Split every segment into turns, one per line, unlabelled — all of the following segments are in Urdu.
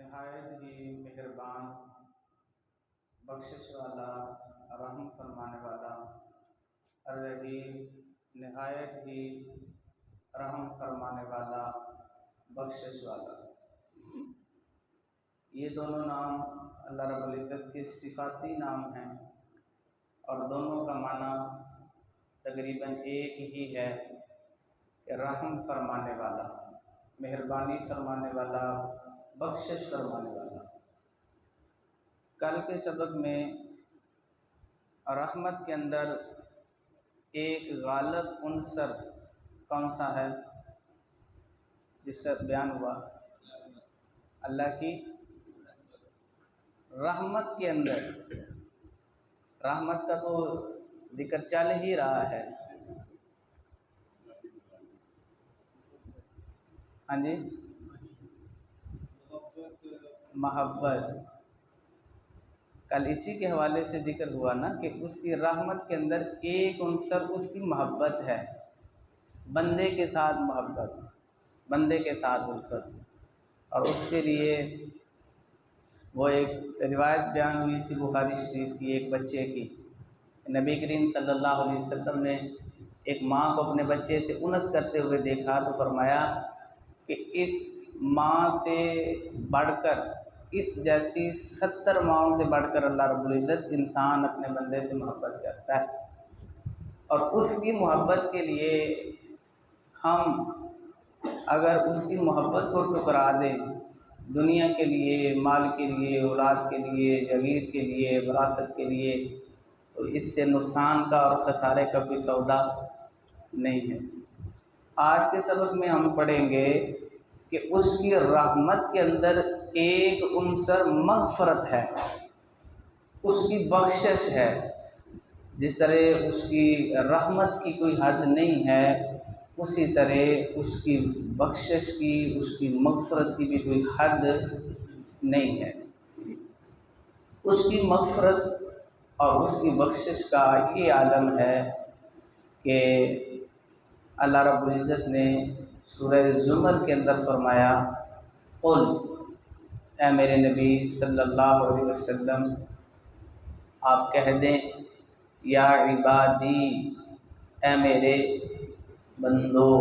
نہایت ہی مہربان، بخشش والا، رحم فرمانے والا، الرحیم نہایت ہی رحم فرمانے والا، بخشش والا۔ یہ دونوں نام اللہ رب العزت کے صفاتی نام ہیں اور دونوں کا معنی تقریباً ایک ہی ہے کہ رحم فرمانے والا، مہربانی فرمانے والا، بخشش فرمانے والا۔ کل کے سبق میں رحمت کے اندر ایک غالب عنصر کون سا ہے جس کا بیان ہوا؟ اللہ کی رحمت کے اندر رحمت کا تو ذکر چل ہی رہا ہے۔ ہاں جی، محبت کل اسی کے حوالے سے ذکر ہوا نا کہ اس کی رحمت کے اندر ایک عنصر اس کی محبت ہے، بندے کے ساتھ محبت، بندے کے ساتھ الفت۔ اور اس کے لیے وہ ایک روایت بیان ہوئی تھی بخاری شریف کی، ایک بچے کی۔ نبی کریم صلی اللہ علیہ وسلم نے ایک ماں کو اپنے بچے سے انس کرتے ہوئے دیکھا تو فرمایا کہ اس ماں سے بڑھ کر، اس جیسی 70 ماؤں سے بڑھ کر اللہ رب العزت انسان اپنے بندے سے محبت کرتا ہے۔ اور اس کی محبت کے لیے ہم اگر اس کی محبت کو ٹکرا دیں، دنیا کے لیے، مال کے لیے، اولاد کے لیے، جگیر کے لیے، وراثت کے لیے، تو اس سے نقصان کا اور خسارے کا کوئی سودا نہیں ہے۔ آج کے سبق میں ہم پڑھیں گے کہ اس کی رحمت کے اندر ایک عنصر مغفرت ہے، اس کی بخشش ہے۔ جس طرح اس کی رحمت کی کوئی حد نہیں ہے، اسی طرح اس کی بخشش کی، اس کی مغفرت کی بھی کوئی حد نہیں ہے۔ اس کی مغفرت اور اس کی بخشش کا یہ عالم ہے کہ اللہ رب العزت نے سورہ زمر کے اندر فرمایا، قل، اے میرے نبی صلی اللہ علیہ وسلم آپ کہہ دیں، یا عبادی، اے میرے بندو،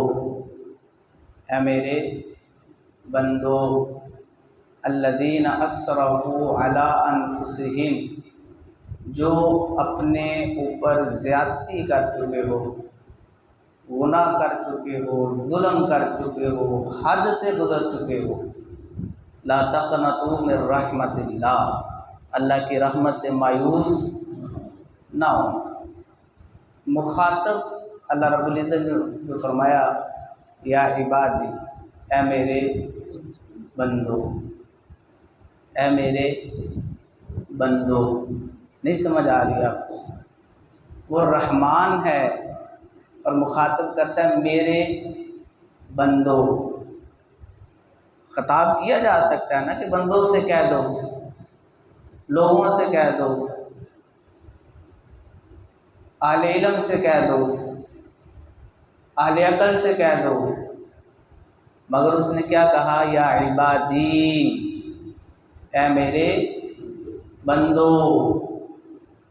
اے میرے بندو، الذین اسرفوا علی انفسہم، جو اپنے اوپر زیادتی کر چکے ہو، گناہ کر چکے ہو، ظلم کر چکے ہو، حد سے گزر چکے ہو، لا تقنطوا من رحمت اللہ، اللہ کی رحمت سے مایوس نہ ہو۔ مخاطب اللہ رب العزت نے جو فرمایا، یا عبادی، اے میرے بندو، اے میرے بندو، نہیں سمجھ آ رہی آپ کو؟ وہ رحمان ہے اور مخاطب کرتا ہے میرے بندو۔ خطاب کیا جا سکتا ہے نا کہ بندوں سے کہہ دو، لوگوں سے کہہ دو، اہل علم سے کہہ دو، اہل عقل سے کہہ دو، مگر اس نے کیا کہا؟ یا عبادی، اے میرے بندو،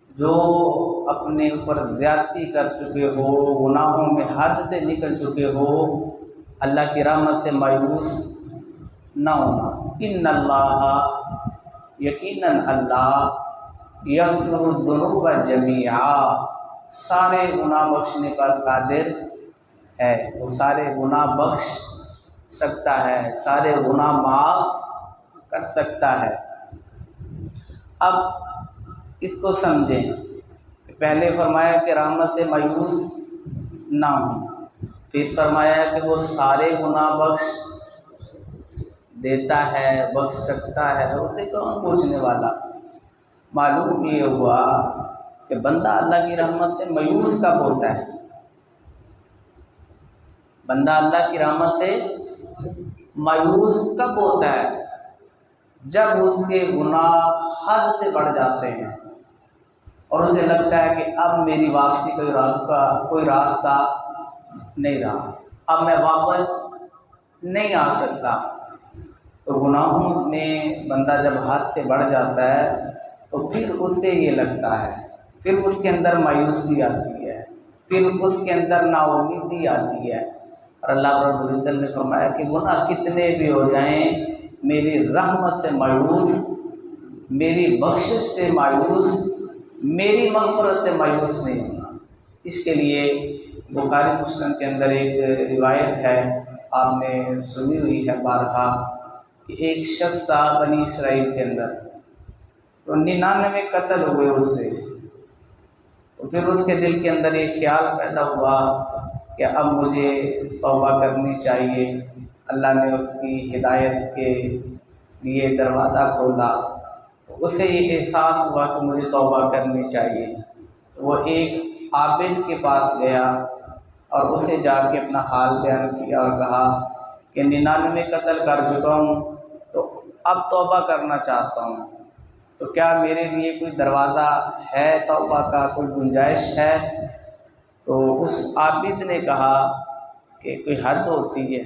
جو اپنے اوپر زیادتی کر چکے ہو، گناہوں میں حد سے نکل چکے ہو، اللہ کی رحمت سے مایوس نہ ہونا۔ ان اللہ، یقیناً اللہ، یغفر الذنوب جمیعا، سارے گناہ بخشنے پر قادر ہے، وہ سارے گناہ بخش سکتا ہے، سارے گناہ معاف کر سکتا ہے۔ اب اس کو سمجھیں، پہلے فرمایا کہ رحمت سے مایوس نہ ہوں، پھر فرمایا کہ وہ سارے گناہ بخش دیتا ہے، بخش سکتا ہے، اسے کون پوچھنے والا؟ معلوم یہ ہوا کہ بندہ اللہ کی رحمت سے مایوس کب ہوتا ہے؟ بندہ اللہ کی رحمت سے مایوس کب ہوتا ہے؟ جب اس کے گناہ حد سے بڑھ جاتے ہیں اور اسے لگتا ہے کہ اب میری واپسی کوئی راستہ نہیں رہا، اب میں واپس نہیں آ سکتا، تو گناہوں میں بندہ جب حد سے بڑھ جاتا ہے تو پھر اس سے یہ لگتا ہے، پھر اس کے اندر مایوسی آتی ہے، پھر اس کے اندر نا امیدی آتی ہے۔ اور اللہ رب العزت نے فرمایا کہ گناہ کتنے بھی ہو جائیں، میری رحمت سے مایوس، میری بخشش سے مایوس، میری مغفرت سے مایوس نہیں ہونا۔ اس کے لیے بخاری مسلم کے اندر ایک روایت ہے، آپ نے سنی ہوئی ہے بارہا، کہ ایک شخص تھا بنی اسرائیل کے اندر، تو 99 قتل ہوئے اس سے، تو پھر اس کے دل کے اندر ایک خیال پیدا ہوا کہ اب مجھے توبہ کرنی چاہیے۔ اللہ نے اس کی ہدایت کے لیے دروازہ کھولا، اسے یہ احساس ہوا کہ مجھے توبہ کرنی چاہیے۔ وہ ایک عابد کے پاس گیا اور اسے جا کے اپنا حال بیان کیا اور کہا کہ 99 قتل کر چکا ہوں، تو اب توبہ کرنا چاہتا ہوں، تو کیا میرے لیے کوئی دروازہ ہے توبہ کا، کوئی گنجائش ہے؟ تو اس عابد نے کہا کہ کوئی حد ہوتی ہے،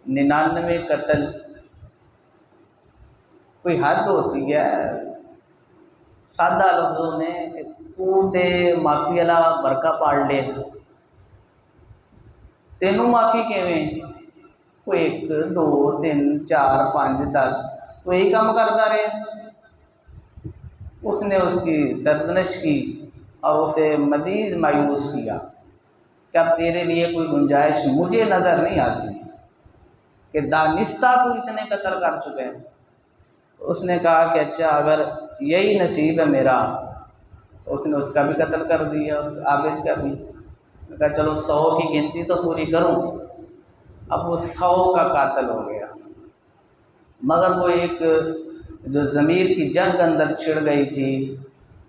99 قتل کوئی حد ہوتی ہے؟ سادہ لفظوں میں کہ تو تے معافی اللہ برکہ پاڑ لے، تینوں معافی کیویں؟ کوئی 1 2 3 4 5 10 تو یہی کام کرتا رہے۔ اس نے اس کی سرزنش کی اور اسے مزید مایوس کیا کہ اب تیرے لیے کوئی گنجائش مجھے نظر نہیں آتی کہ دانستہ تو اتنے قتل کر چکے ہیں۔ تو اس نے کہا کہ اچھا اگر یہی نصیب ہے میرا، تو اس نے اس کا بھی قتل کر دیا، اس عابد کا بھی۔ کہا چلو 100 کی گنتی تو پوری کروں۔ اب وہ 100 کا قاتل ہو گیا، مگر وہ ایک جو ضمیر کی جنگ اندر چھڑ گئی تھی،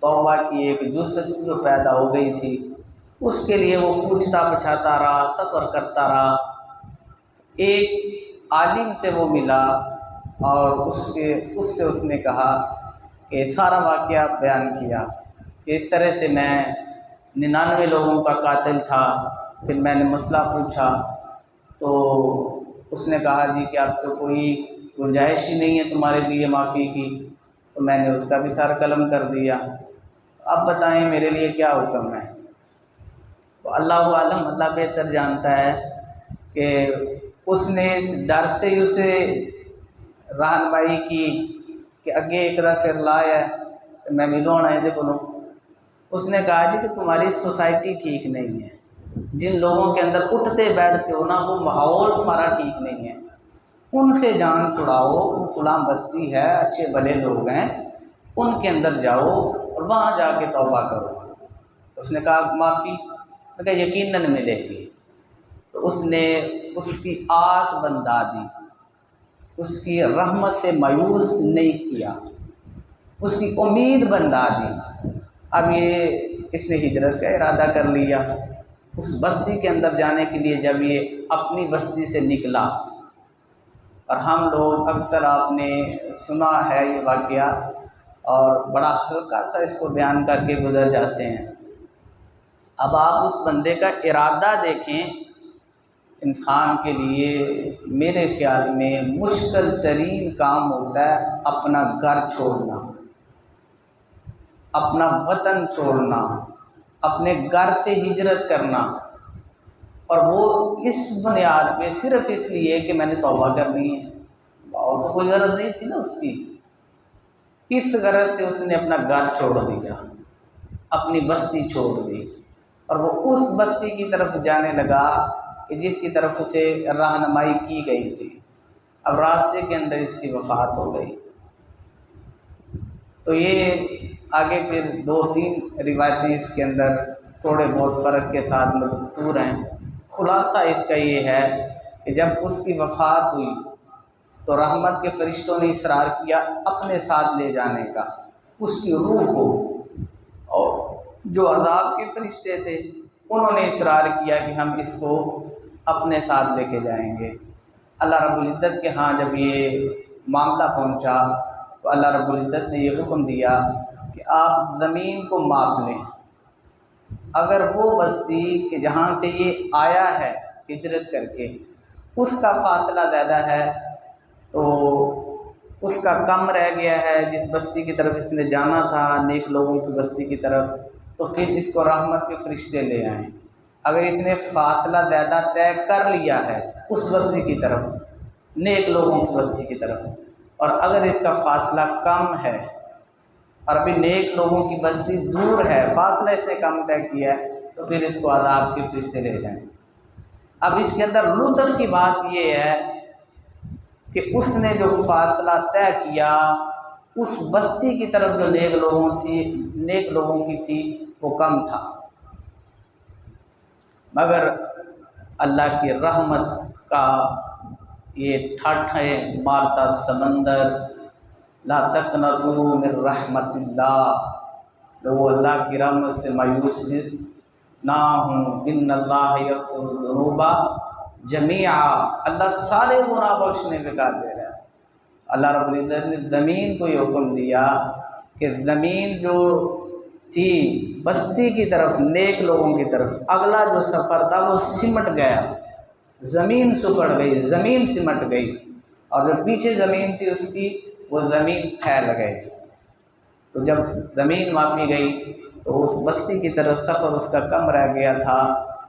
توبہ کی ایک جستجو جو پیدا ہو گئی تھی، اس کے لیے وہ پوچھتا پچھاتا رہا، سفر کرتا رہا۔ ایک عالم سے وہ ملا اور اس سے نے کہا کہ سارا واقعہ بیان کیا کہ اس طرح سے میں 99 لوگوں کا قاتل تھا۔ پھر میں نے مسئلہ پوچھا تو اس نے کہا جی کہ اب تو کوئی گنجائش ہی نہیں ہے تمہارے لیے معافی کی، تو میں نے اس کا بھی سر قلم کر دیا۔ اب بتائیں میرے لیے کیا حکم ہے؟ تو اللہ عالم، اللہ بہتر جانتا ہے کہ اس نے اس ڈر سے ہی اسے رہنمائی کی کہ اگے ایک سر لایا ہے تو میں ملوں آنا یہ بولوں۔ اس نے کہا جی کہ تمہاری سوسائٹی ٹھیک نہیں ہے، جن لوگوں کے اندر اٹھتے بیٹھتے ہو نا، وہ ماحول تمہارا ٹھیک نہیں ہے، ان سے جان چھڑاؤ، وہ فلاں بستی ہے، اچھے بھلے لوگ ہیں، ان کے اندر جاؤ اور وہاں جا کے توبہ کرو۔ تو اس نے کہا معافی؟ میں کہا یقیناً ملے گی۔ تو اس نے اس کی آس بندھا دی، اس کی رحمت سے مایوس نہیں کیا، اس کی امید بندھا دی۔ اب اس نے ہجرت کا ارادہ کر لیا، اس بستی کے اندر جانے کے لیے جب یہ اپنی بستی سے نکلا، اور ہم لوگ اکثر آپ نے سنا ہے یہ واقعہ اور بڑا ہلکا سا اس کو بیان کر کے گزر جاتے ہیں۔ اب آپ اس بندے کا ارادہ دیکھیں، انسان کے لیے میرے خیال میں مشکل ترین کام ہوتا ہے اپنا گھر چھوڑنا، اپنا وطن چھوڑنا، اپنے گھر سے ہجرت کرنا، اور وہ اس بنیاد پہ صرف اس لیے کہ میں نے توبہ کرنی ہے، اور تو کوئی غرض نہیں تھی نا اس کی۔ اس غرض سے اس نے اپنا گھر چھوڑ دیا، اپنی بستی چھوڑ دی، اور وہ اس بستی کی طرف جانے لگا کہ جس کی طرف اسے رہنمائی کی گئی تھی۔ اب راستے کے اندر اس کی وفات ہو گئی۔ تو یہ آگے پھر 2-3 روایتیں اس کے اندر تھوڑے بہت فرق کے ساتھ مذکور ہیں۔ خلاصہ اس کا یہ ہے کہ جب اس کی وفات ہوئی تو رحمت کے فرشتوں نے اصرار کیا اپنے ساتھ لے جانے کا اس کی روح کو، اور جو عذاب کے فرشتے تھے انہوں نے اصرار کیا کہ ہم اس کو اپنے ساتھ لے کے جائیں گے۔ اللہ رب العزت کے ہاں جب یہ معاملہ پہنچا تو اللہ رب العزت نے یہ حکم دیا کہ آپ زمین کو ماپ لیں، اگر وہ بستی کہ جہاں سے یہ آیا ہے ہجرت کر کے، اس کا فاصلہ زیادہ ہے تو اس کا کم رہ گیا ہے، جس بستی کی طرف اس نے جانا تھا نیک لوگوں کی بستی کی طرف، تو پھر اس کو رحمت کے فرشتے لے آئیں۔ اگر اس نے فاصلہ زیادہ طے کر لیا ہے اس بستی کی طرف، نیک لوگوں کی بستی کی طرف، اور اگر اس کا فاصلہ کم ہے اور ابھی نیک لوگوں کی بستی دور ہے، فاصلہ اس نے کم طے کیا ہے، تو پھر اس کو عذاب کے فرشتے لے جائیں۔ اب اس کے اندر لطف کی بات یہ ہے کہ اس نے جو فاصلہ طے کیا اس بستی کی طرف جو نیک لوگوں کی تھی وہ کم تھا، مگر اللہ کی رحمت کا یہ ٹھاٹھے مارتا سمندر، لا تقنطوا من رحمت اللہ، لوگ اللہ کی رحمت سے مایوس نہ ہوں، ان اللہ یغفر الذنوب جمیعا، اللہ سارے گناہ بخشنے پہ قادر ہے۔ اللہ رب العزت نے زمین کو یہ حکم دیا کہ زمین جو تھی بستی کی طرف، نیک لوگوں کی طرف، اگلا جو سفر تھا وہ سمٹ گیا، زمین سکڑ گئی، زمین سمٹ گئی، اور جو پیچھے زمین تھی اس کی وہ زمین پھیل گئی۔ تو جب زمین ماپی گئی تو اس بستی کی طرف سفر اس کا کم رہ گیا تھا،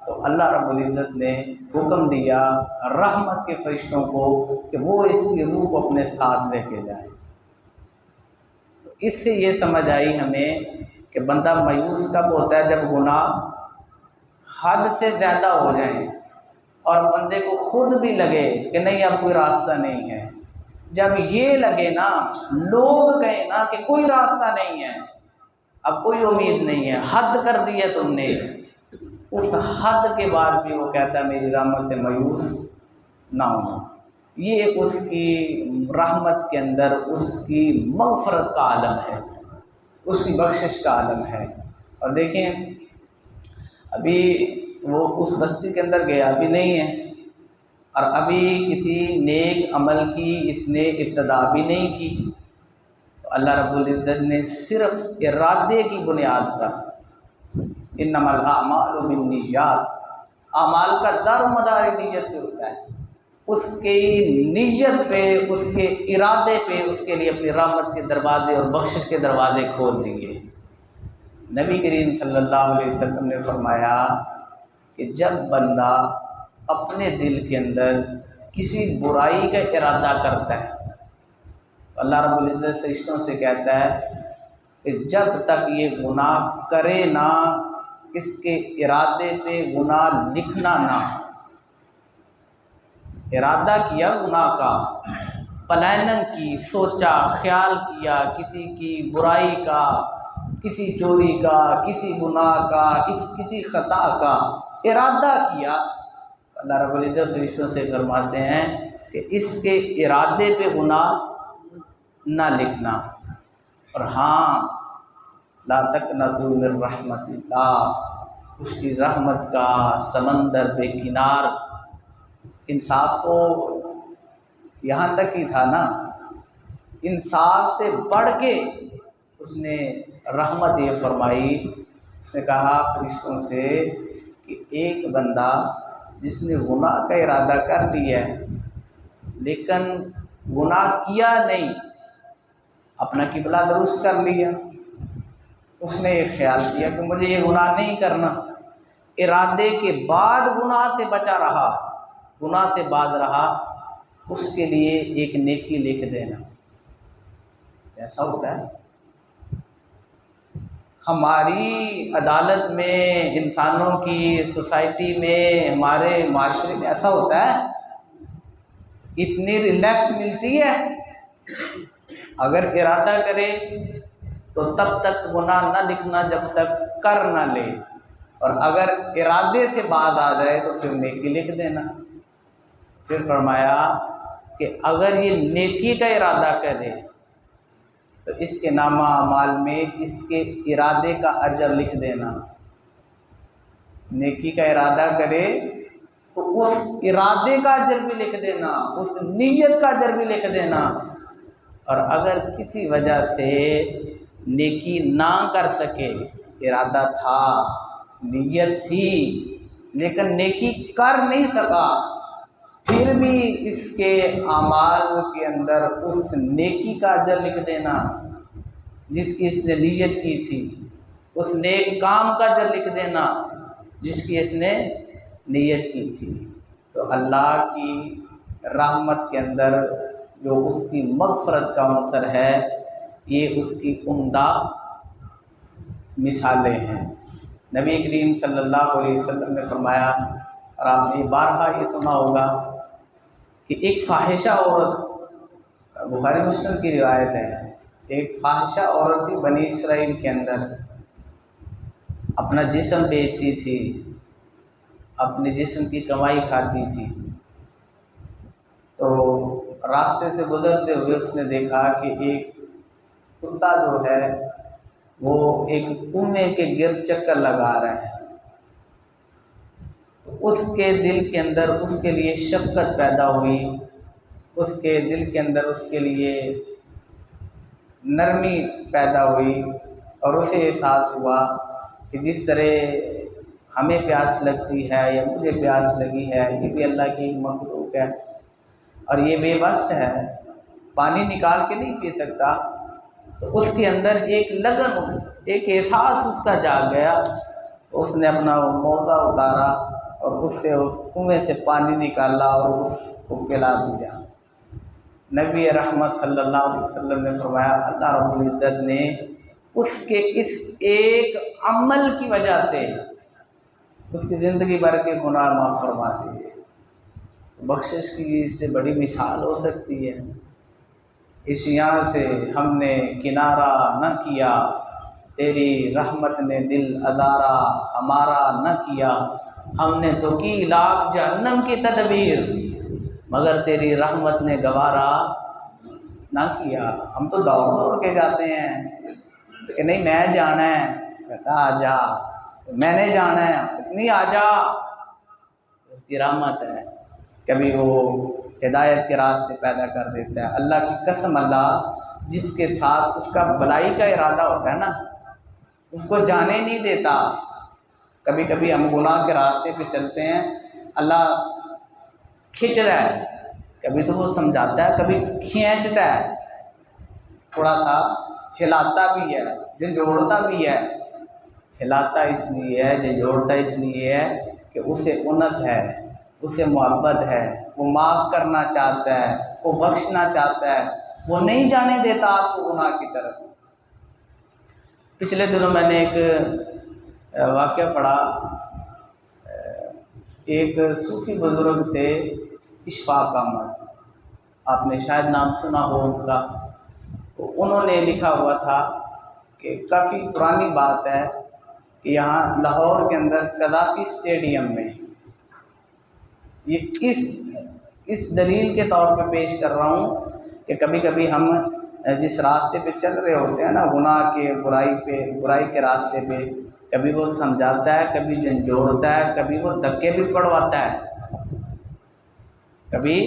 تو اللہ رب العزت نے حکم دیا رحمت کے فرشتوں کو کہ وہ اس کی روح کو اپنے ساتھ لے کے جائیں۔ اس سے یہ سمجھ آئی ہمیں کہ بندہ مایوس کب ہوتا ہے؟ جب گناہ حد سے زیادہ ہو جائیں اور بندے کو خود بھی لگے کہ نہیں اب کوئی راستہ نہیں ہے۔ جب یہ لگے نا، لوگ کہیں نا کہ کوئی راستہ نہیں ہے، اب کوئی امید نہیں ہے، حد کر دی ہے تم نے، اس حد کے بعد بھی وہ کہتا ہے میری رحمت سے مایوس نہ ہوں۔ یہ اس کی رحمت کے اندر اس کی مغفرت کا عالم ہے، اس کی بخشش کا عالم ہے۔ اور دیکھیں ابھی وہ اس بستی کے اندر گیا بھی نہیں ہے، اور ابھی کسی نیک عمل کی اس نے ابتدا بھی نہیں کی، تو اللہ رب العزت نے صرف ارادے کی بنیاد پر، انما الاعمال بالنیات، اعمال کا دار و مدار نیت پہ ہوتا ہے، اس کی نیت پہ، اس کے ارادے پہ اس کے لیے اپنی رحمت کے دروازے اور بخشش کے دروازے کھول دیے۔ نبی کریم صلی اللہ علیہ وسلم نے فرمایا کہ جب بندہ اپنے دل کے اندر کسی برائی کا ارادہ کرتا ہے تو اللہ رب العزت فرشتوں سے کہتا ہے کہ جب تک یہ گناہ کرے نہ، اس کے ارادے پہ گناہ لکھنا نہ۔ ارادہ کیا گناہ کا، پلاننگ کی، سوچا، خیال کیا کسی کی برائی کا، کسی چوری کا، کسی گناہ کا، کسی خطا کا ارادہ کیا، اللہ رب العزت فرشتوں سے فرماتے ہیں کہ اس کے ارادے پہ گناہ نہ لکھنا۔ اور ہاں، لا تقنطوا من رحمت اللہ، اس کی رحمت کا سمندر بے کنار۔ انصاف تو یہاں تک ہی تھا نا، انصاف سے بڑھ کے اس نے رحمت یہ فرمائی، اس نے کہا فرشتوں سے کہ ایک بندہ جس نے گناہ کا ارادہ کر لیا ہے لیکن گناہ کیا نہیں، اپنا قبلہ درست کر لیا، اس نے یہ خیال کیا کہ مجھے یہ گناہ نہیں کرنا، ارادے کے بعد گناہ سے بچا رہا، گناہ سے باز رہا، اس کے لیے ایک نیکی لکھ دینا۔ ایسا ہوتا ہے ہماری عدالت میں، انسانوں کی سوسائٹی میں، ہمارے معاشرے میں ایسا ہوتا ہے، اتنی ریلیکس ملتی ہے، اگر ارادہ کرے تو تب تک گناہ نہ لکھنا جب تک کر نہ لے، اور اگر ارادے سے بعد آ جائے تو پھر نیکی لکھ دینا۔ پھر فرمایا کہ اگر یہ نیکی کا ارادہ کرے تو اس کے نامہ اعمال میں اس کے ارادے کا اجر لکھ دینا۔ نیکی کا ارادہ کرے تو اس ارادے کا اجر بھی لکھ دینا، اس نیت کا اجر بھی لکھ دینا، اور اگر کسی وجہ سے نیکی نہ کر سکے، ارادہ تھا، نیت تھی لیکن نیکی کر نہیں سکا، پھر بھی اس کے اعمال کے اندر اس نیکی کا اجر لکھ دینا جس کی اس نے نیت کی تھی، اس نیک کام کا اجر لکھ دینا جس کی اس نے نیت کی تھی۔ تو اللہ کی رحمت کے اندر جو اس کی مغفرت کا عنصر ہے، یہ اس کی عمدہ مثالیں ہیں۔ نبی کریم صلی اللہ علیہ وسلم نے فرمایا، اور آپ نے بارہا یہ سنا ہوگا، کہ ایک فاحشہ عورت، بخاری مسلم کی روایت ہے، ایک فاحشہ عورت تھی بنی اسرائیل کے اندر، اپنا جسم بیچتی تھی، اپنے جسم کی کمائی کھاتی تھی۔ تو راستے سے گزرتے ہوئے اس نے دیکھا کہ ایک کتا جو ہے وہ ایک کنویں کے گرد چکر لگا رہا ہے۔ تو اس کے دل کے اندر اس کے لیے شفقت پیدا ہوئی، اس کے دل کے اندر اس کے لیے نرمی پیدا ہوئی، اور اسے احساس ہوا کہ جس طرح ہمیں پیاس لگتی ہے یا مجھے پیاس لگی ہے، یہ بھی اللہ کی مخلوق ہے اور یہ بے بس ہے، پانی نکال کے نہیں پی سکتا۔ تو اس کے اندر ایک لگن، ایک احساس اس کا جاگ گیا، اس نے اپنا موزہ اتارا اور اس کنویں سے پانی نکالا اور اس کو پلا دیا۔ نبی رحمت صلی اللہ علیہ وسلم نے فرمایا، اللہ رب العزت نے اس کے اس ایک عمل کی وجہ سے اس کی زندگی بھر کے گناہ معاف فرما دیے۔ بخشش کی اس سے بڑی مثال ہو سکتی ہے؟ اس یہاں سے ہم نے کنارہ نہ کیا، تیری رحمت نے دل ازارا ہمارا نہ کیا، ہم نے تو کی لاکھ جہنم کی تدبیر، مگر تیری رحمت نے گوارا نہ کیا۔ ہم تو دوڑ دوڑ کے جاتے ہیں کہ نہیں میں جانا ہے، کہتا آ جا، میں نے جانا ہے، اتنی آ جا۔ اس کی رحمت ہے، کبھی وہ ہدایت کے راستے پیدا کر دیتا ہے۔ اللہ کی قسم، اللہ جس کے ساتھ اس کا بلائی کا ارادہ ہوتا ہے نا، اس کو جانے نہیں دیتا۔ کبھی کبھی ہم گناہ کے راستے پہ چلتے ہیں، اللہ کھینچ رہا ہے، کبھی تو وہ سمجھاتا ہے، کبھی کھینچتا ہے، تھوڑا سا ہلاتا بھی ہے، جھنجھوڑتا بھی ہے۔ ہلاتا اس لیے ہے، جھنجھوڑتا اس لیے ہے کہ اسے انس ہے، اسے محبت ہے، وہ معاف کرنا چاہتا ہے، وہ بخشنا چاہتا ہے، وہ نہیں جانے دیتا آپ کو گناہ کی طرف۔ پچھلے دنوں میں نے ایک واقعہ پڑھا، ایک صوفی بزرگ تھے اشفاق احمد، آپ نے شاید نام سنا ہو ان کا۔ تو انہوں نے لکھا ہوا تھا کہ کافی پرانی بات ہے کہ یہاں لاہور کے اندر قذافی اسٹیڈیم میں، یہ اس دلیل کے طور پہ پیش کر رہا ہوں کہ کبھی کبھی ہم جس راستے پہ چل رہے ہوتے ہیں نا، گناہ کے، برائی کے راستے پہ، کبھی وہ سمجھاتا ہے، کبھی جھنجھوڑتا ہے، کبھی وہ دھکے بھی پڑواتا ہے، کبھی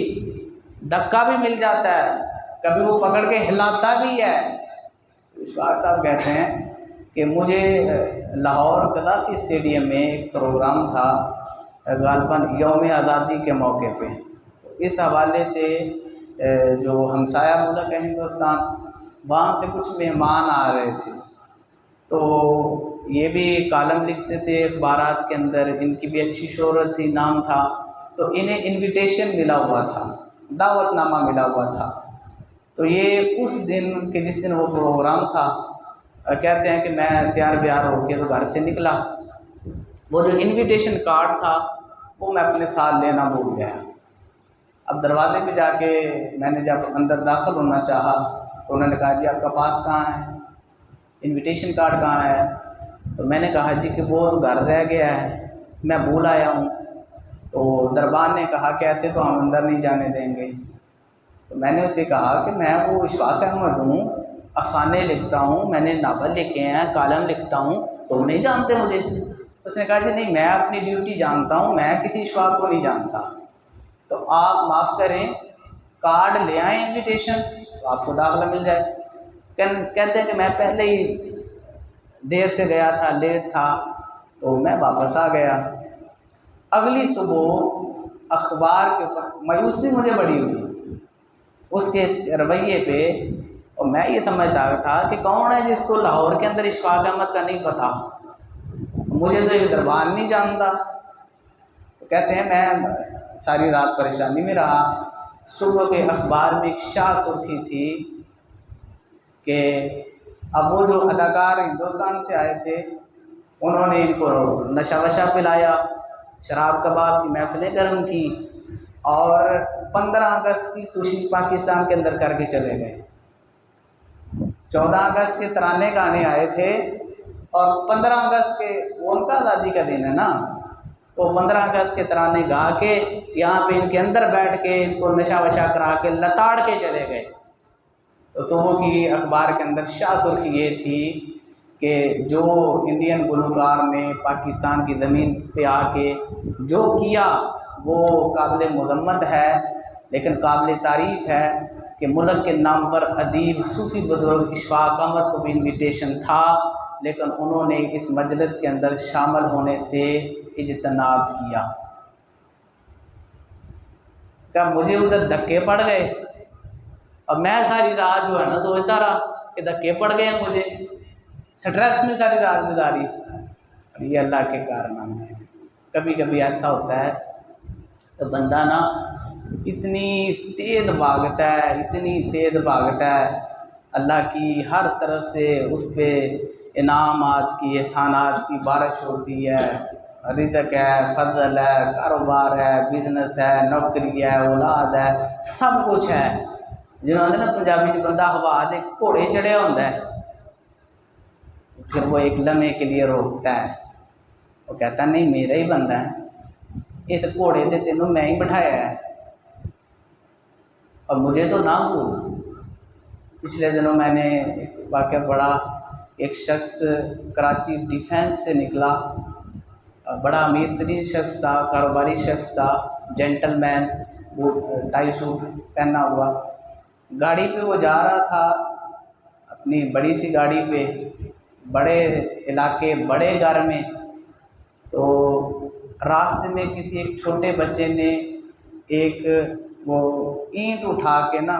دھکا بھی مل جاتا ہے، کبھی وہ پکڑ کے ہلاتا بھی ہے۔ اشفاق صاحب کہتے ہیں کہ مجھے لاہور قذافی اسٹیڈیم میں ایک پروگرام تھا، غالباً یوم آزادی کے موقع پہ، اس حوالے سے جو ہمسایہ ملک ہے ہندوستان، وہاں سے کچھ مہمان آ رہے تھے، تو یہ بھی کالم لکھتے تھے اخبارات کے اندر، ان کی بھی اچھی شہرت تھی، نام تھا، تو انہیں انویٹیشن ملا ہوا تھا، دعوت نامہ ملا ہوا تھا۔ تو یہ اس دن کہ جس دن وہ پروگرام تھا، کہتے ہیں کہ میں تیار بیار ہو کے تو گھر سے نکلا، وہ جو انویٹیشن کارڈ تھا وہ میں اپنے ساتھ لینا بھول گیا۔ اب دروازے پہ جا کے میں نے جب اندر داخل ہونا چاہا تو انہوں نے کہا جی آپ کا پاس کہاں ہے، انویٹیشن کارڈ کہاں ہے؟ تو میں نے کہا جی کہ وہ گھر رہ گیا ہے، میں بھول آیا ہوں۔ تو دربان نے کہا کہ ایسے تو ہم اندر نہیں جانے دیں گے۔ تو میں نے اسے کہا کہ میں وہ اشفاق احمد ہوں، افسانے لکھتا ہوں، میں نے ناول لکھے ہیں، کالم لکھتا ہوں، تم نہیں جانتے مجھے؟ اس نے کہا جی نہیں، میں اپنی ڈیوٹی جانتا ہوں، میں کسی اشفاق کو نہیں جانتا، تو آپ معاف کریں، کارڈ لے آئیں انویٹیشن تو آپ کو داخلہ مل جائے۔ کہتے ہیں کہ میں پہلے ہی دیر سے گیا تھا، لیٹ تھا، تو میں واپس آ گیا۔ اگلی صبح اخبار کے اوپر مایوسی مجھے بڑی ہوئی اس کے رویے پہ، اور میں یہ سمجھتا تھا کہ کون ہے جس کو لاہور کے اندر اشفاق احمد کا نہیں پتہ، مجھے تو یہ دربان نہیں جانتا۔ تو کہتے ہیں میں ساری رات پریشانی میں رہا، صبح کے اخبار میں ایک شاہ سرخی تھی کہ اب وہ جو اداکار ہندوستان سے آئے تھے انہوں نے ان کو نشہ وشہ پلایا، شراب کباب کی محفلیں گرم کی، اور 15 اگست کی خوشی پاکستان کے اندر کر کے چلے گئے۔ 14 اگست کے ترانے گانے آئے تھے، اور 15 اگست کے وہ ان کا آزادی کا دن ہے نا، تو 15 اگست کے ترانے گا کے یہاں پہ ان کے اندر بیٹھ کے ان کو نشہ وشہ کرا کے لتاڑ کے چلے گئے۔ تو صبح کی اخبار کے اندر شاہ سرخی یہ تھی کہ جو انڈین گلوکار نے پاکستان کی زمین پہ آ کے جو کیا وہ قابل مذمت ہے، لیکن قابل تعریف ہے کہ ملک کے نام پر ادیب صوفی بزرگ اشفاق احمد کو بھی انویٹیشن تھا، لیکن انہوں نے اس مجلس کے اندر شامل ہونے سے اجتناب کیا۔ کیا مجھے ادھر دھکے پڑ گئے، اور میں ساری رات جو ہے نا سوچتا رہا کہ دھکے پڑ گئے ہیں، مجھے سٹریس میں ساری رات گزاری۔ یہ اللہ کے کارنامے ہیں۔ کبھی کبھی ایسا ہوتا ہے تو بندہ نا اتنی تیز بھاگتا ہے، اتنی تیز بھاگتا ہے، اللہ کی ہر طرف سے اس پہ انعامات کی، احسانات کی بارش ہوتی ہے، رزق ہے، فضل ہے، کاروبار ہے، بزنس ہے، نوکری ہے، اولاد ہے، سب کچھ ہے۔ جنہوں نے نا پنجابی جو بندہ ہوا دے گھوڑے چڑھیا ہوتا ہے، پھر وہ ایک لمحے کے لیے روکتا ہے، وہ کہتا ہے نہیں میرا ہی بندہ ہے، اس گھوڑے سے تینوں میں ہی بٹھایا ہے، اور مجھے تو نہ بھول۔ پچھلے دنوں میں نے ایک واقعہ پڑھا، ایک شخص کراچی ڈیفینس سے نکلا، بڑا امیر ترین شخص تھا، کاروباری شخص تھا، جینٹل مین، ٹائی سوٹ پہنا ہوا، گاڑی پہ وہ جا رہا تھا اپنی بڑی سی گاڑی پہ، بڑے علاقے بڑے گھر میں، تو راستے میں کسی ایک چھوٹے بچے نے ایک وہ اینٹ اٹھا کے نا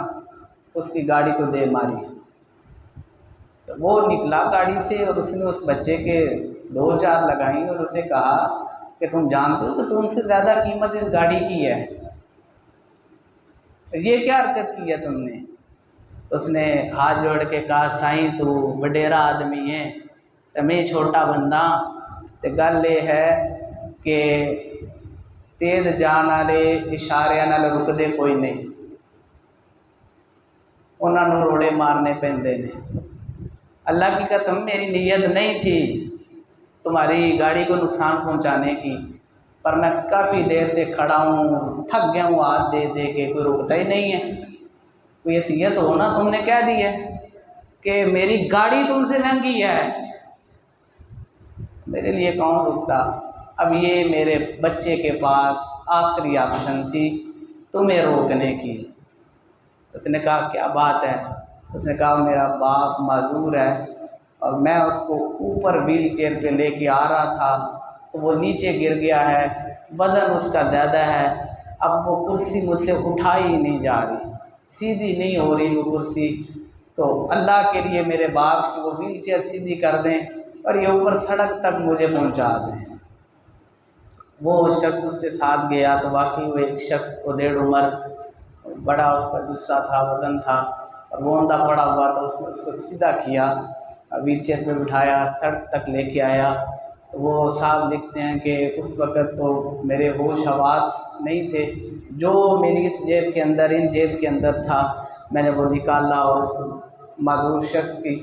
اس کی گاڑی کو دے ماری، تو وہ نکلا گاڑی سے اور اس نے اس بچے کے 2-4 لگائیں اور اسے کہا کہ تم جانتے ہو کہ تم سے زیادہ قیمت اس گاڑی کی ہے، یہ کیا حرکت کی ہے تم نے؟ اس نے ہاتھ جوڑ کے کہا سائیں تو وڈیرا آدمی ہے تے میں چھوٹا بندہ، تے گل یہ ہے کہ تیز جان والے اشارے نال رکدے کوئی نہیں، انہاں نوں روڑے مارنے پیندے نے۔ اللہ کی قسم میری نیت نہیں تھی تمہاری گاڑی کو نقصان پہنچانے کی، پر میں کافی دیر سے کھڑا ہوں، تھک گیا ہوں ہاتھ دے دے کے، کوئی رکتا ہی نہیں ہے۔ کوئی حیثیت ہو نا، تم نے کہہ دی ہے کہ میری گاڑی تم سے مہنگی ہے، میرے لیے کون رکتا؟ اب یہ میرے بچے کے پاس آخری آپشن تھی تمہیں روکنے کی۔ اس نے کہا کیا بات ہے؟ اس نے کہا میرا باپ معذور ہے اور میں اس کو اوپر ویل چیئر پہ لے کے آ رہا تھا تو وہ نیچے گر گیا ہے، وزن اس کا زیادہ ہے، اب وہ کرسی مجھ سے اٹھائی ہی نہیں جا رہی، سیدھی نہیں ہو رہی وہ کرسی، تو اللہ کے لیے میرے باپ کی وہ ویل چیئر سیدھی کر دیں اور یہ اوپر سڑک تک مجھے پہنچا دیں۔ وہ شخص اس کے ساتھ گیا تو واقعی وہ ایک شخص ادھیڑ عمر، بڑا اس کا جسہ تھا، وزن تھا، اور وہ اندھا پڑا ہوا تھا، اس نے اس کو سیدھا کیا، ویل چیئر پہ بٹھایا، سڑک تک لے کے آیا۔ تو وہ صاحب لکھتے ہیں کہ اس وقت تو میرے ہوش حواس نہیں تھے، جو میری اس جیب کے اندر ان جیب کے اندر تھا میں نے وہ نکالا اور اس معذور شخص کی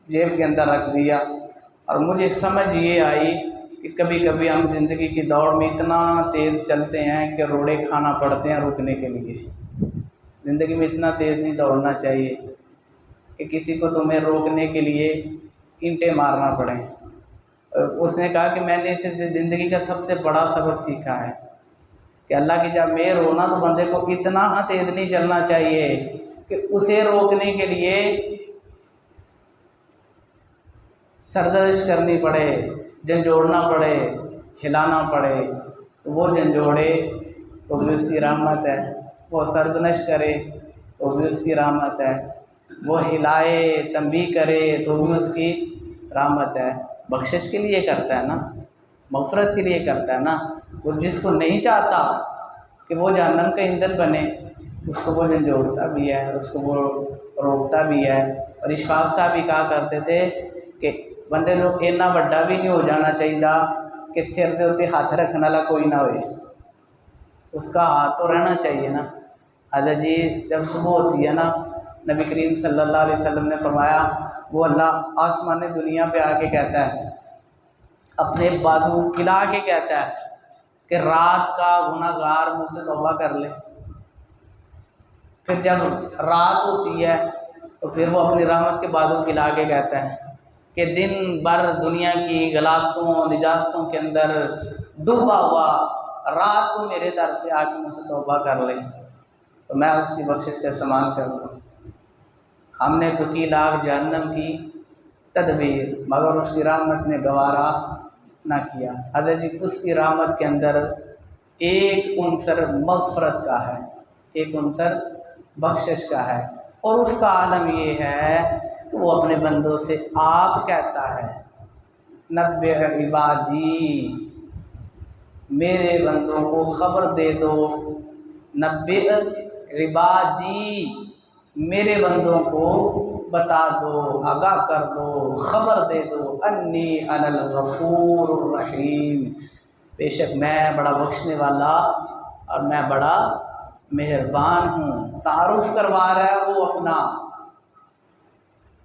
جیب کے اندر رکھ دیا۔ اور مجھے سمجھ یہ آئی کہ کبھی کبھی ہم زندگی کی دوڑ میں اتنا تیز چلتے ہیں کہ روڑے کھانا پڑتے ہیں رکنے کے لیے۔ زندگی میں اتنا تیز نہیں دوڑنا چاہیے کہ کسی کو تمہیں روکنے کے لیے اینٹیں مارنا پڑیں۔ اس نے کہا کہ میں نے اس زندگی کا سب سے بڑا سبق سیکھا ہے کہ اللہ کی جب مہر ہونا تو بندے کو اتنا تیز نہیں چلنا چاہیے کہ اسے روکنے کے لیے سرزنش کرنی پڑے، جھنجھوڑنا پڑے، ہلانا پڑے، وہ جھنجھوڑے تو بھی اس کی رحمت ہے، وہ سرگنش کرے تو بھی اس کی رحمت ہے، وہ ہلائے تنبیہ کرے تو بھی اس کی رحمت ہے۔ بخشش کے لیے کرتا ہے نا، مغفرت کے لیے کرتا ہے نا۔ وہ جس کو نہیں چاہتا کہ وہ جہنم کا ایندھن بنے، اس کو وہ جھنجھوڑتا بھی ہے، اس کو وہ روکتا بھی ہے۔ اور اشفاق صاحب بھی کہا کرتے تھے کہ بندے نو اتنا بڑا بھی نہیں ہو جانا چاہیے کہ سر دے اتنے ہاتھ رکھنے والا کوئی نہ ہوئے، اس کا ہاتھ تو رہنا چاہیے نا۔ حضرت جی جب صبح ہوتی ہے نا، نبی کریم صلی اللہ علیہ وسلم نے فرمایا وہ اللہ آسمان دنیا پہ آ کے کہتا ہے، اپنے بازو کھلا کے کہتا ہے کہ رات کا گناہ گار مجھ سے توبہ کر لے۔ پھر جب رات ہوتی ہے تو پھر وہ اپنی رحمت کے بازو کھلا کے کہتا ہے کہ دن بھر دنیا کی غلاظتوں نجاستوں کے اندر ڈوبا ہوا رات کو میرے در پہ آ کے مجھ سے توبہ کر لے تو میں اس کی بخشش کا استعمال کروں گا۔ ہم نے تو کی لاکھ جہنم کی تدبیر مگر اس کی رحمت نے گوارا نہ کیا۔ حضرت جی اس کی رحمت کے اندر ایک عنصر مغفرت کا ہے، ایک عنصر بخشش کا ہے، اور اس کا عالم یہ ہے کہ وہ اپنے بندوں سے آپ کہتا ہے، نبئ عبادی، میرے بندوں کو خبر دے دو، نبئ عبادی، میرے بندوں کو بتا دو، آگاہ کر دو، خبر دے دو، انی انا الغفور الرحیم، بے شک میں بڑا بخشنے والا اور میں بڑا مہربان ہوں۔ تعارف کروا رہا ہے وہ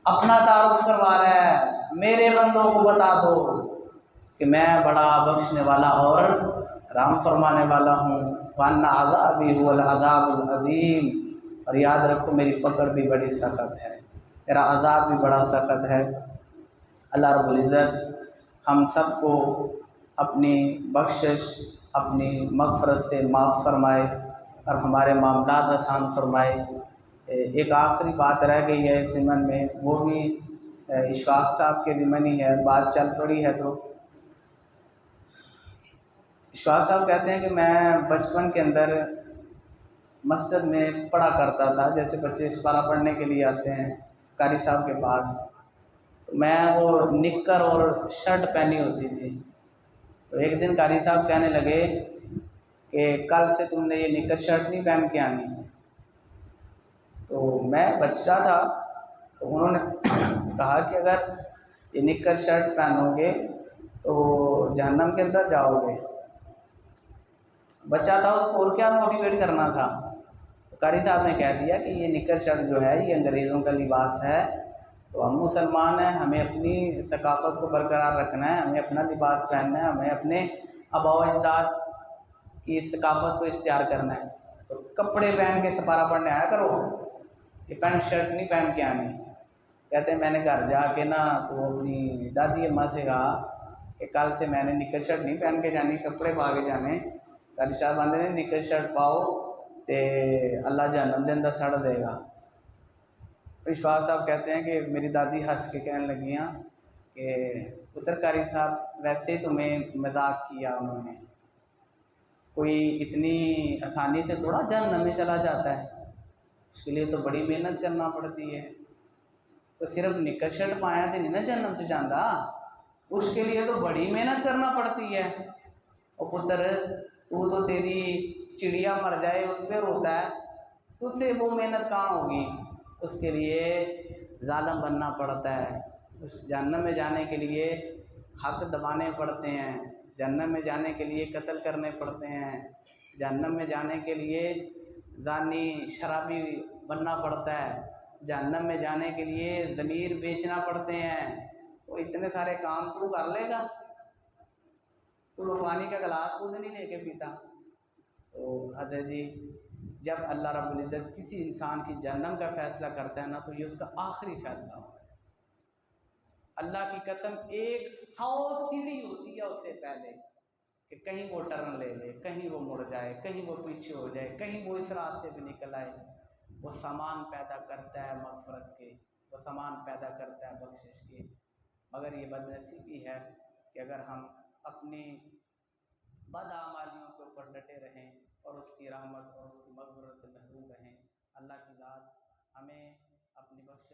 اپنا تعارف کروا رہا ہے، میرے بندوں کو بتا دو کہ میں بڑا بخشنے والا اور رحم فرمانے والا ہوں۔ وَأَنَّ عَذَابِي هُوَ الْعَذَابُ الْعَظِيمُ، اور یاد رکھو میری پکڑ بھی بڑی سخت ہے، میرا عذاب بھی بڑا سخت ہے۔ اللہ رب العزت ہم سب کو اپنی بخشش اپنی مغفرت سے معاف فرمائے اور ہمارے معاملات آسان فرمائے۔ ایک آخری بات رہ گئی ہے اس ضمن میں، وہ بھی اشفاق صاحب کے ضمن ہی ہے، بات چل پڑی ہے تو اشفاق صاحب کہتے ہیں کہ میں بچپن کے اندر مسجد میں پڑھا کرتا تھا، جیسے بچے اسپارہ پڑھنے کے لیے آتے ہیں قاری صاحب کے پاس، تو میں وہ نکر اور شرٹ پہنی ہوتی تھی۔ تو ایک دن قاری صاحب کہنے لگے کہ کل سے تم نے یہ نکر شرٹ نہیں پہن کے آنی۔ تو میں بچہ تھا تو انہوں نے کہا کہ اگر یہ نکر شرٹ پہنو گے تو جہنم کے اندر جاؤ گے۔ بچہ تھا، اس کو اور کیا موٹیویٹ کرنا تھا۔ قاری صاحب نے کہہ دیا کہ یہ نکر شرٹ جو ہے یہ انگریزوں کا لباس ہے، تو ہم مسلمان ہیں، ہمیں اپنی ثقافت کو برقرار رکھنا ہے، ہمیں اپنا لباس پہننا ہے، ہمیں اپنے آباء و اجداد کی ثقافت کو اختیار کرنا ہے، تو کپڑے پہن کے سپارہ پڑھنے آیا کرو، یہ پینٹ شرٹ نہیں پہن کے آنی۔ کہتے ہیں میں نے گھر جا کے نا تو اپنی دادی اماں سے کہا کہ کل سے میں نے نکر شرٹ نہیں پہن کے جانی، کپڑے پا کے جانے۔ قاری صاحب آندے نے نکر شرٹ پاؤ تے اللہ جہنم دے اندر سڑ دے گا۔ اشفاق صاحب کہتے ہیں کہ میری دادی ہنس کے کہنے لگیاں کہ پتر قاری صاحب ویسے ہی تمہیں مذاق کیا انہوں نے، کوئی اتنی آسانی سے تھوڑا جہنم میں چلا جاتا ہے، اس کے لیے تو بڑی محنت کرنا پڑتی ہے، تو صرف نکر شرٹ پایا تو نہیں نا جہنم سے جانا، اس کے لیے تو بڑی محنت کرنا پڑتی ہے۔ اور پتر تو تیری چڑیا مر جائے اس پہ روتا ہے، تو سے وہ محنت کہاں ہوگی؟ اس کے لیے ظالم بننا پڑتا ہے، اس جہنم میں جانے کے لیے حق دبانے پڑتے ہیں، جہنم میں جانے کے لیے قتل کرنے پڑتے ہیں، جہنم میں جانے کے لیے زانی شرابی بننا پڑتا ہے، جہنم میں جانے کے لیے ضمیر بیچنا پڑتے ہیں۔ وہ اتنے سارے کام تو کر لے گا؟ تو پانی کا گلاس خود نہیں لے کے پیتا۔ تو حضرت جی جب اللہ رب العزت کسی انسان کی جہنم کا فیصلہ کرتا ہے نا تو یہ اس کا آخری فیصلہ ہوتا ہے۔ اللہ کی قسم 100 سیڑھی ہوتی ہے اس سے پہلے کہ کہیں وہ ٹرن لے لے، کہیں وہ مڑ جائے، کہیں وہ پیچھے ہو جائے، کہیں وہ اس راستے پہ نکل آئے۔ وہ سامان پیدا کرتا ہے مغفرت کے، وہ سامان پیدا کرتا ہے بخشش کے، مگر یہ بدنصیبی ہے کہ اگر ہم اپنی بدعمالیوں کے اوپر ڈٹے رہیں اور اس رحمت اور اس کی مغفرت سے محروم رہیں۔ اللہ کی ذات ہمیں اپنی بخش